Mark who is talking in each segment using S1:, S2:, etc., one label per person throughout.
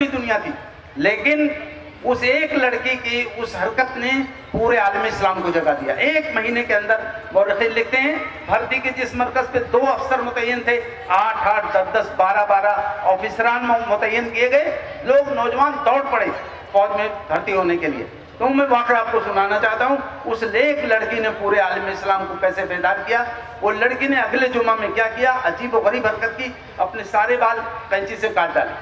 S1: دنیا تھی، لیکن اس ایک لڑکی کی اس حرکت نے پورے عالم اسلام کو جگہ دیا۔ ایک مہینے کے اندر مورخین لکھتے ہیں بھرتی کے جس مرکز پہ 2 افسر متعین تھے، 8 10 12 آفیسران متعین کیے گئے، لوگ نوجوان دوڑ پڑے فوج میں بھرتی ہونے کے لیے۔ تو میں واقعہ آپ کو سنانا چاہتا ہوں، اس ایک لڑکی نے پورے عالم اسلام کو کیسے بیدار کیا۔ وہ لڑکی نے اگلے جمعہ میں کیا کیا، عجیب و غریب حرکت کی، اپنے سارے بال کینچی سے کاٹ ڈالے۔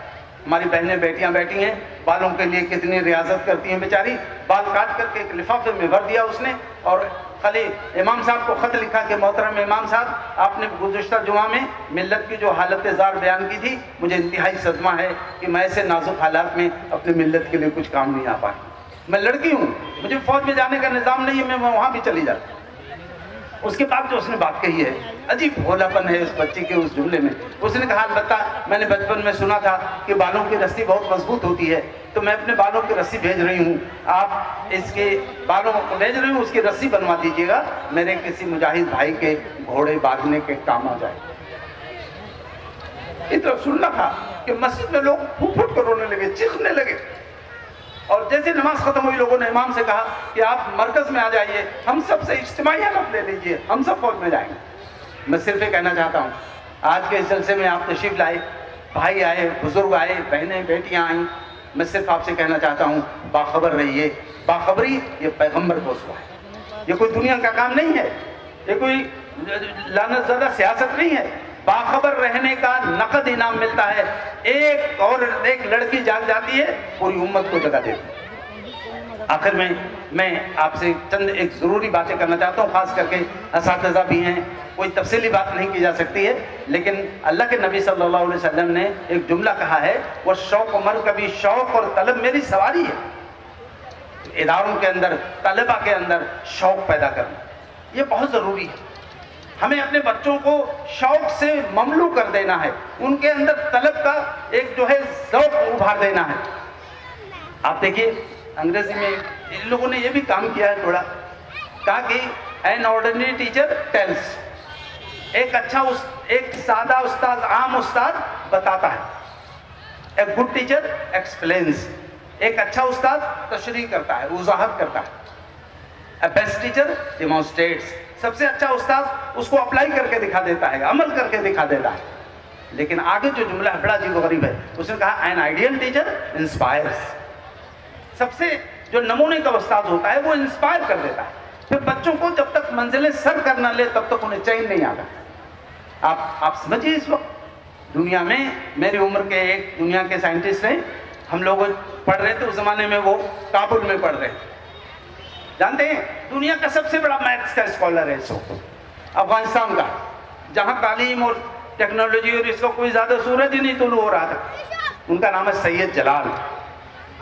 S1: ہماری بہنیں بیٹیاں بیٹھی ہیں، بالوں کے لیے کتنی ریاضت کرتی ہیں بیچاری، بال کاٹ کر کے ایک لفافے میں بھر دیا اس نے، اور خالی امام صاحب کو خط لکھا کہ محترم امام صاحب، آپ نے گزشتہ جمعہ میں ملت کی جو حالت زار بیان کی تھی، مجھے انتہائی صدمہ ہے کہ میں ایسے نازک حالات میں اپنی ملت کے لیے کچھ کام نہیں آ پائی۔ میں لڑکی ہوں، مجھے فوج میں جانے کا نظام نہیں ہے، میں وہاں بھی چلی جاتی۔ اس کے بعد جو اس نے بات کہی ہے، عجیب بھولا پن ہے اس بچی کے اس جملے میں۔ اس نے کہا البتہ میں نے بچپن میں سنا تھا کہ بالوں کی رسی بہت مضبوط ہوتی ہے، تو میں اپنے بالوں کی رسی بھیج رہی ہوں، آپ اس کے بالوں کو بھیج رہی ہوں، اس کی رسی بنوا دیجیے گا، میرے کسی مجاہد بھائی کے گھوڑے باندھنے کے کام آ جائے۔ اس طرف سننا تھا کہ مسجد میں لوگ پھوٹ پھوٹ کر رونے لگے، چیخنے لگے، اور جیسے نماز ختم ہوئی لوگوں نے امام سے کہا کہ آپ مرکز میں آ جائیے، ہم سب سے اجتماعی حلف لے لیجئے، ہم سب فوج میں جائیں گے۔ میں صرف یہ کہنا چاہتا ہوں، آج کے اس جلسے میں آپ تشریف لائے، بھائی آئے، بزرگ آئے، بہنیں بیٹیاں آئیں، میں صرف آپ سے کہنا چاہتا ہوں باخبر رہیے۔ باخبری یہ پیغمبر کو ہوا ہے، یہ کوئی دنیا کا کام نہیں ہے، یہ کوئی لعنت زدہ سیاست نہیں ہے۔ باخبر رہنے کا نقد انعام ملتا ہے، ایک لڑکی جاگ جاتی ہے، پوری امت کو جگہ دیتی ہے۔ آخر میں آپ سے چند ایک ضروری باتیں کرنا چاہتا ہوں، خاص کر کے اساتذہ بھی ہیں، کوئی تفصیلی بات نہیں کی جا سکتی ہے، لیکن اللہ کے نبی صلی اللہ علیہ وسلم نے ایک جملہ کہا ہے، وہ شوق و مرکبی، شوق اور طلب میری سواری ہے۔ اداروں کے اندر، طلبہ کے اندر شوق پیدا کرنا یہ بہت ضروری ہے۔ ہمیں اپنے بچوں کو شوق سے مملو کر دینا ہے، ان کے اندر طلب کا ایک جو ہے ذوق ابھار دینا ہے۔ آپ دیکھیے انگریزی میں ان لوگوں نے یہ بھی کام کیا ہے تھوڑا، کہا کہ این آرڈنری ٹیچر ٹیلس، ایک سادہ استاد، عام استاد بتاتا ہے، ایک گڈ ٹیچر ایکسپلینز، ایک اچھا استاد تشریح کرتا ہے، وضاحت کرتا ہے، اے بیسٹ ٹیچر ڈیمانسٹریٹس، سب سے اچھا استاد اس کو اپلائی کر کے دکھا دیتا ہے، عمل کر کے دکھا دیتا ہے۔ لیکن آگے جو جملہ ہے بڑا عجیب و غریب ہے، اس نے کہا این آئیڈیل ٹیچر انسپائرس، سب سے جو نمونے کا استاد ہوتا ہے وہ انسپائر کر دیتا ہے۔ پھر بچوں کو جب تک منزلیں سر کر نہ لے تب تک انہیں چین نہیں آتا۔ آپ سمجھیے اس وقت دنیا میں، میری عمر کے ایک دنیا کے سائنٹسٹ ہیں، ہم لوگ پڑھ رہے تھے اس زمانے میں، وہ کابل میں پڑھ رہے تھے، جانتے ہیں دنیا کا سب سے بڑا میتھس کا اسکالر ہے اس وقت افغانستان کا، جہاں تعلیم اور ٹیکنالوجی اور اس کا کوئی زیادہ سورج ہی نہیں طلوع ہو رہا تھا۔ ان کا نام ہے سید جلال،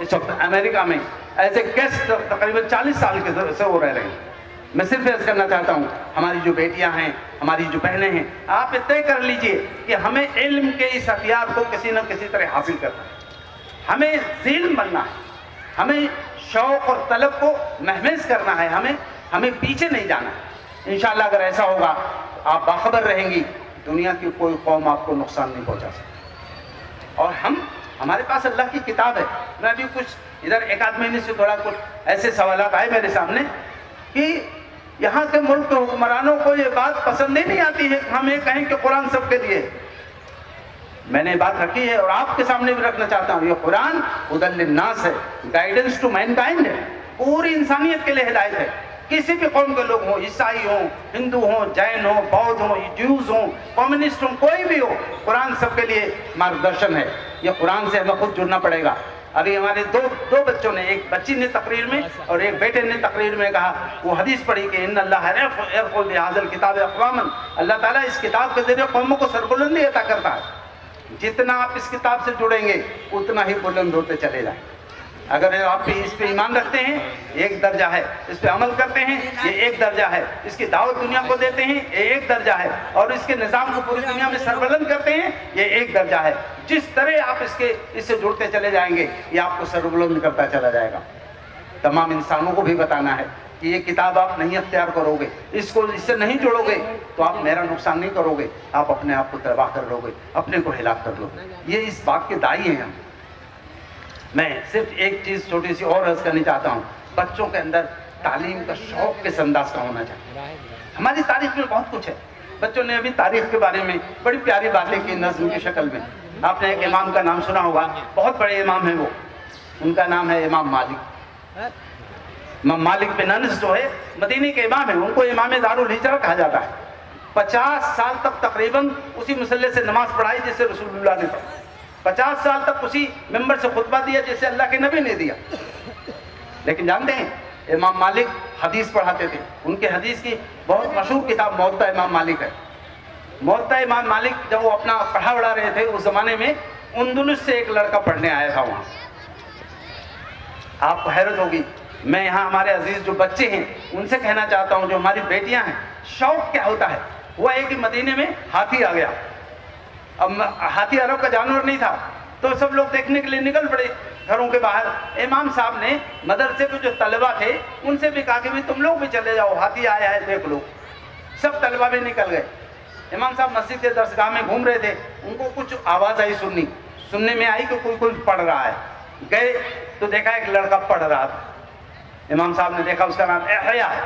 S1: اس وقت امریکہ میں ایز اے گیسٹ تقریباً 40 سال کے سے وہ رہ رہے ہیں۔ میں صرف عرض کرنا چاہتا ہوں، ہماری جو بیٹیاں ہیں، ہماری جو بہنیں ہیں، آپ طے کر لیجئے کہ ہمیں علم کے اس ہتھیار کو کسی نہ کسی طرح حاصل کرنا ہے، ہمیں ذہین بننا ہے، ہمیں شوق اور طلب کو محمیز کرنا ہے، ہمیں پیچھے نہیں جانا ہے۔ انشاءاللہ اگر ایسا ہوگا آپ باخبر رہیں گی، دنیا کی کوئی قوم آپ کو نقصان نہیں پہنچا سکتی۔ اور ہمارے پاس اللہ کی کتاب ہے۔ میں ابھی کچھ ادھر ایک آدھ مہینے سے تھوڑا کچھ ایسے سوالات آئے میرے سامنے کہ یہاں کے ملک کے حکمرانوں کو یہ بات پسند نہیں آتی ہے کہ ہم یہ کہیں کہ قرآن سب کے لیے۔ میں نے بات رکھی ہے اور آپ کے سامنے بھی رکھنا چاہتا ہوں، یہ قرآن ہدی للناس ہے، گائیڈنس ٹو مینکائنڈ ہے، پوری انسانیت کے لیے ہدایت ہے۔ کسی بھی قوم کے لوگ ہوں، عیسائی ہوں، ہندو ہوں، جین ہوں، بودھ ہوں، جیوز ہوں، کمیونسٹ ہوں، کوئی بھی ہو، قرآن سب کے لیے مارگدرشن ہے۔ یہ قرآن سے ہمیں خود جڑنا پڑے گا۔ ابھی ہمارے دو بچوں نے، ایک بچی نے تقریر میں اور ایک بیٹے نے تقریر میں کہا، وہ حدیث پڑھی کہ ان اللہ یرفع بہذا الکتاب اقواما، اللہ تعالیٰ اس کتاب کے ذریعے قوموں کو سربلندی عطا کرتا ہے۔ جتنا آپ اس کتاب سے جڑیں گے اتنا ہی بلند ہوتے چلے جائیں۔ اگر آپ بھی اس پہ ایمان رکھتے ہیں ایک درجہ ہے، اس پہ عمل کرتے ہیں یہ ایک درجہ ہے، اس کی دعوت دنیا کو دیتے ہیں یہ ایک درجہ ہے، اور اس کے نظام کو پوری دنیا میں سربلند کرتے ہیں یہ ایک درجہ ہے۔ جس طرح آپ اس سے جڑتے چلے جائیں گے یہ آپ کو سربلند کرتا چلا جائے گا۔ تمام انسانوں کو بھی بتانا ہے کہ یہ کتاب آپ نہیں اختیار کرو گے، اس سے نہیں جڑو گے تو آپ میرا نقصان نہیں کرو گے، آپ اپنے آپ کو تباہ کر لو گے، اپنے کو ہلاک کر لو گے۔ یہ اس بات کے دائی ہیں ہم۔ میں صرف ایک چیز چھوٹی سی اور عرض کرنی چاہتا ہوں، بچوں کے اندر تعلیم کا شوق کس انداز کا ہونا چاہیے۔ ہماری تاریخ میں بہت کچھ ہے، بچوں نے ابھی تاریخ کے بارے میں بڑی پیاری باتیں کی نظم کی شکل میں۔ آپ نے ایک امام کا نام سنا ہوگا، بہت بڑے امام ہیں وہ، ان کا نام ہے امام مالک۔ امام مالک بن انس جو ہے مدینے کے امام ہیں، ان کو امام دارالہجرہ کہا جاتا ہے۔ 50 سال تک تقریباً اسی مصلی سے نماز پڑھائی جس سے رسول اللہ نے پڑھا، 50 سال تک اسی ممبر سے خطبہ دیا جیسے اللہ کے نبی نے دیا۔ لیکن جانتے ہیں امام مالک حدیث پڑھاتے تھے، ان کے حدیث کی بہت مشہور کتاب موطا امام مالک ہے۔ موطا امام مالک جب وہ اپنا پڑھا وڑا رہے تھے، اس زمانے میں اندلس سے ایک لڑکا پڑھنے آیا تھا وہاں۔ آپ کو حیرت ہوگی، میں یہاں ہمارے عزیز جو بچے ہیں ان سے کہنا چاہتا ہوں، جو ہماری بیٹیاں ہیں، شوق کیا ہوتا ہے؟ وہ ہے کہ مدینے میں ہاتھی آ گیا، اب ہاتھی عرب کا جانور نہیں تھا تو سب لوگ دیکھنے کے لیے نکل پڑے گھروں کے باہر۔ امام صاحب نے مدرسے کے جو طلبہ تھے ان سے بھی کہا کہ تم لوگ بھی چلے جاؤ، ہاتھی آیا ہے دیکھ لو۔ سب طلبہ بھی نکل گئے۔ امام صاحب مسجد کے درسگاہ میں گھوم رہے تھے، ان کو کچھ آواز آئی، سننے میں آئی کہ کوئی پڑھ رہا ہے۔ گئے تو دیکھا ایک لڑکا پڑھ رہا تھا۔ امام صاحب نے دیکھا اس کا نام احیا ہے۔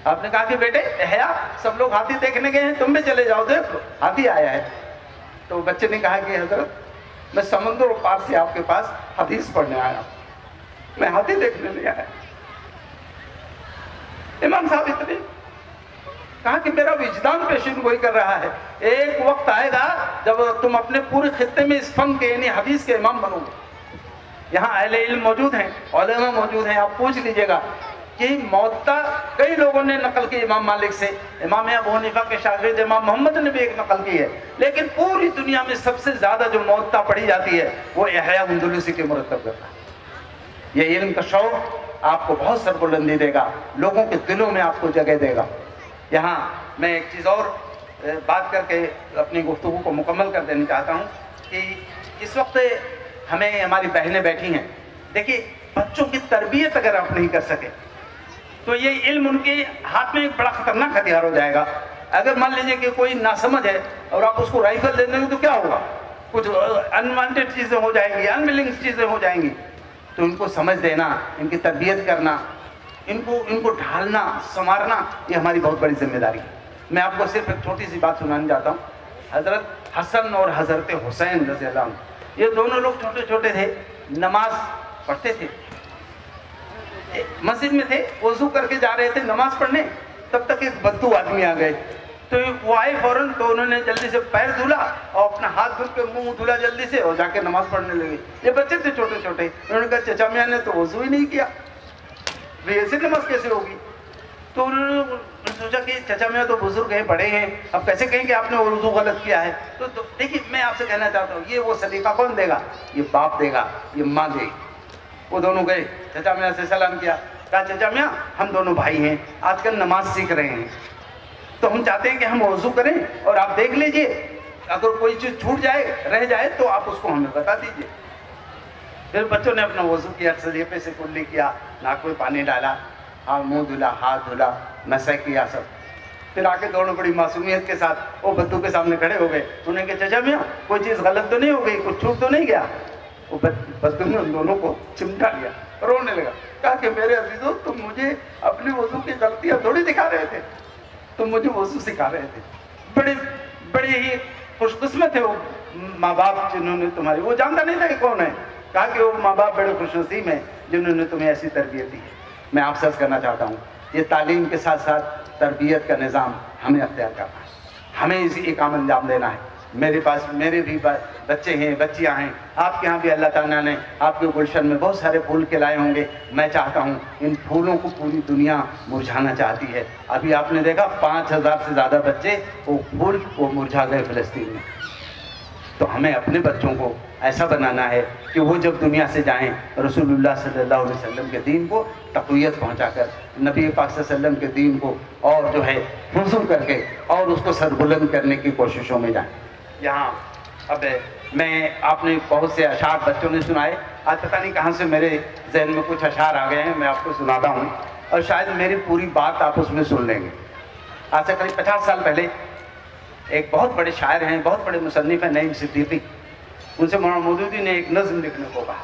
S1: آپ نے کہا کہ بیٹے احیا، سب لوگ ہاتھی دیکھنے گئے ہیں، تم بھی چلے جاؤ دیکھ لو، ہاتھی آیا ہے۔ تو بچے نے کہا کہ حضرت میں سمندر و پار سے آپ کے پاس حدیث پڑھنے آیا، میں ہاتھی دیکھنے نہیں آیا۔ امام صاحب اتنے کہا کہ میرا وجدان پیشین گوئی کر رہا ہے، ایک وقت آئے گا جب تم اپنے پورے خطے میں اس فن کے یعنی حدیث کے امام بنو گے۔ یہاں اہل علم موجود ہیں، علماء موجود ہیں، آپ پوچھ لیجئے گا کہ موطا کئی لوگوں نے نقل کی امام مالک سے، امام ابو حنیفہ کے شاگرد امام محمد نے بھی ایک نقل کی ہے، لیکن پوری دنیا میں سب سے زیادہ جو موطا پڑھی جاتی ہے وہ احیا اندلسی کے مرتب کرتا ہے۔ یہ علم کا شوق آپ کو بہت سربلندی دے گا، لوگوں کے دلوں میں آپ کو جگہ دے گا۔ یہاں میں ایک چیز اور بات کر کے اپنی گفتگو کو مکمل کر دینا چاہتا ہوں کہ اس وقت ہمیں ہماری بہنیں بیٹھی ہیں، دیکھیے بچوں کی تربیت اگر آپ نہیں کر سکے تو یہ علم ان کے ہاتھ میں ایک بڑا خطرناک ہتھیار ہو جائے گا۔ اگر مان لیجئے کہ کوئی ناسمجھ ہے اور آپ اس کو رائفل دے دیں گے تو کیا ہوگا؟ کچھ انوانٹیڈ چیزیں ہو جائیں گی، انولنگ چیزیں ہو جائیں گی۔ تو ان کو سمجھ دینا، ان کی تربیت کرنا، ان کو ڈھالنا، سنوارنا، یہ ہماری بہت بڑی ذمہ داری ہے۔ میں آپ کو صرف ایک چھوٹی سی بات سنانا چاہتا ہوں۔ حضرت حسن اور حضرت حسین رضی اللہ عنہ، یہ دونوں لوگ چھوٹے چھوٹے تھے، نماز پڑھتے تھے، مسجد میں تھے، وضو کر کے جا رہے تھے نماز پڑھنے، تب تک ایک بدو آدمی آ گئے۔ تو وہ آئے فوراً، تو انہوں نے جلدی سے پیر دھلا اور اپنا ہاتھ دھل کے منہ دھلا جلدی سے اور جا کے نماز پڑھنے لگے۔ یہ بچے تھے چھوٹے چھوٹے، انہوں نے کہا چچا میاں نے تو وضو ہی نہیں کیا، ایسی نماز کیسے ہوگی؟ تو انہوں نے سوچا کہ چچا میاں تو بزرگ ہیں، بڑے ہیں، اب کیسے کہیں کہ آپ نے وضو غلط کیا ہے؟ تو دیکھیے میں آپ سے کہنا چاہتا ہوں، یہ وہ سلیقہ کون دے گا؟ یہ باپ دے گا، یہ ماں دے گی۔ وہ دونوں گئے، چچا میاں سے سلام کیا، کہا چچا میاں ہم دونوں بھائی ہیں، آج کل نماز سیکھ رہے ہیں، تو ہم چاہتے ہیں کہ ہم وضو کریں اور آپ دیکھ لیجئے، اگر کوئی چیز چھوٹ جائے رہ جائے تو آپ اس کو ہمیں بتا دیجئے۔ پھر بچوں نے اپنا وضو کیا، سلیقے سے کلی کیا، ناک میں پانی ڈالا، منہ دھلا، ہاتھ دھلا، مسح کیا سب۔ پھر آ کے دونوں بڑی معصومیت کے ساتھ وہ بدو کے سامنے کھڑے ہو گئے، انہوں نے کہا چچا میاں کوئی چیز غلط تو نہیں ہو گئی، کچھ چھوٹ تو نہیں گیا؟ وہ بدو نے ان دونوں کو چمٹا لیا، رونے لگا، کہا کہ میرے عزیزو تم مجھے اپنے وضو کی غلطیاں تھوڑی دکھا رہے تھے، تم مجھے وضو سکھا رہے تھے۔ بڑے ہی خوش قسمت ہے وہ ماں باپ جنہوں نے تمہاری، وہ جانتا نہیں تھا کہ کون ہے، کہا کہ وہ ماں باپ بڑے خوش نصیب ہیں جنہوں نے تمہیں ایسی تربیت دی ہے۔ میں آپ سے عرض کرنا چاہتا ہوں، یہ تعلیم کے ساتھ ساتھ تربیت کا نظام ہمیں اختیار کرنا ہے، ہمیں اسی ایک کام انجام دینا ہے۔ میرے بھی بچے ہیں، بچیاں ہیں، آپ کے ہاں بھی اللہ تعالیٰ نے آپ کے گلشن میں بہت سارے پھول کھلائے ہوں گے۔ میں چاہتا ہوں ان پھولوں کو پوری دنیا مرجھانا چاہتی ہے۔ ابھی آپ نے دیکھا 5000 سے زیادہ بچے وہ پھول وہ مرجھا گئے فلسطین میں۔ تو ہمیں اپنے بچوں کو ایسا بنانا ہے کہ وہ جب دنیا سے جائیں رسول اللہ صلی اللہ علیہ وسلم کے دین کو تقویت پہنچا کر، نبی پاک صلی اللہ علیہ وسلم کے دین کو اور جو ہے حفظ کر کے اور اس کو سربلند کرنے کی کوششوں میں جائیں۔ یہاں اب میں آپ نے بہت سے اشعار بچوں نے سنائے، آج پتہ نہیں کہاں سے میرے ذہن میں کچھ اشعار آ گئے ہیں، میں آپ کو سناتا ہوں اور شاید میری پوری بات آپ اس میں سن لیں گے۔ آج سے قریب 50 سال پہلے ایک بہت بڑے شاعر ہیں، بہت بڑے مصنف ہیں، نعیم صدیقی، ان سے مولانا مودودی نے ایک نظم لکھنے کو کہا۔